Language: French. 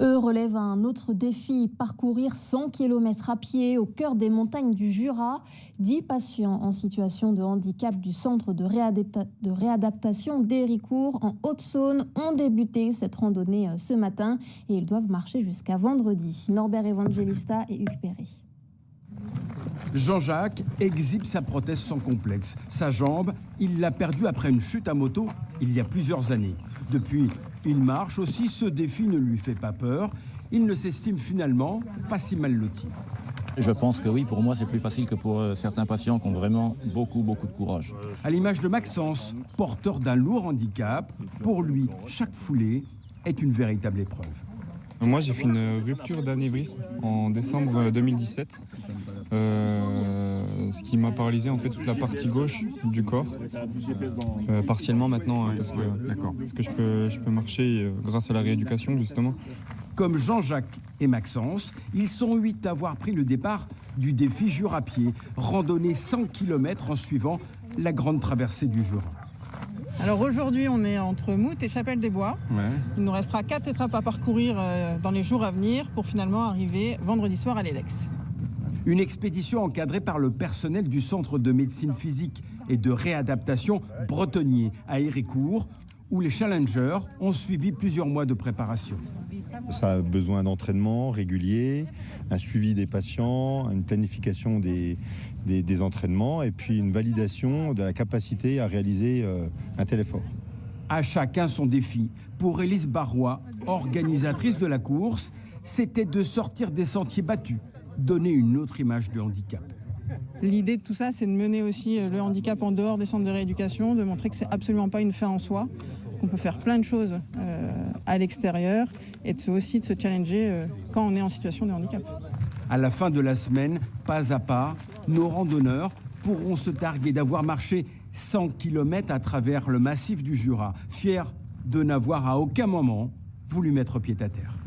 Eux relèvent un autre défi, parcourir 100 km à pied au cœur des montagnes du Jura. 10 patients en situation de handicap du centre de réadaptation d'Héricourt en Haute-Saône ont débuté cette randonnée ce matin et ils doivent marcher jusqu'à vendredi. Norbert Evangelista et Hugues Perret. Jean-Jacques exhibe sa prothèse sans complexe. Sa jambe, il l'a perdue après une chute à moto il y a plusieurs années. Depuis, il marche aussi, ce défi ne lui fait pas peur. Il ne s'estime finalement pas si mal loti. Je pense que oui, pour moi c'est plus facile que pour certains patients qui ont vraiment beaucoup de courage. À l'image de Maxence, porteur d'un lourd handicap, pour lui, chaque foulée est une véritable épreuve. Moi j'ai fait une rupture d'anévrisme en décembre 2017. Ce qui m'a paralysé en fait toute la partie gauche du corps, partiellement maintenant, hein, parce que je peux marcher grâce à la rééducation justement. Comme Jean-Jacques et Maxence, ils sont 8 à avoir pris le départ du défi Jura à pied, randonner 100 km en suivant la grande traversée du Jura. Alors aujourd'hui, on est entre Mout et Chapelle-des-Bois. Ouais. Il nous restera 4 étapes à parcourir dans les jours à venir pour finalement arriver vendredi soir à l'Elex. Une expédition encadrée par le personnel du centre de médecine physique et de réadaptation Bretonnier à Héricourt, où les challengers ont suivi plusieurs mois de préparation. Ça a besoin d'entraînement régulier, un suivi des patients, une planification des entraînements et puis une validation de la capacité à réaliser un tel effort. À chacun son défi. Pour Élise Barrois, organisatrice de la course, c'était de sortir des sentiers battus, donner une autre image du handicap. L'idée de tout ça, c'est de mener aussi le handicap en dehors des centres de rééducation, de montrer que c'est absolument pas une fin en soi, qu'on peut faire plein de choses à l'extérieur et aussi de se challenger quand on est en situation de handicap. À la fin de la semaine, pas à pas, nos randonneurs pourront se targuer d'avoir marché 100 km à travers le massif du Jura, fiers de n'avoir à aucun moment voulu mettre pied à terre.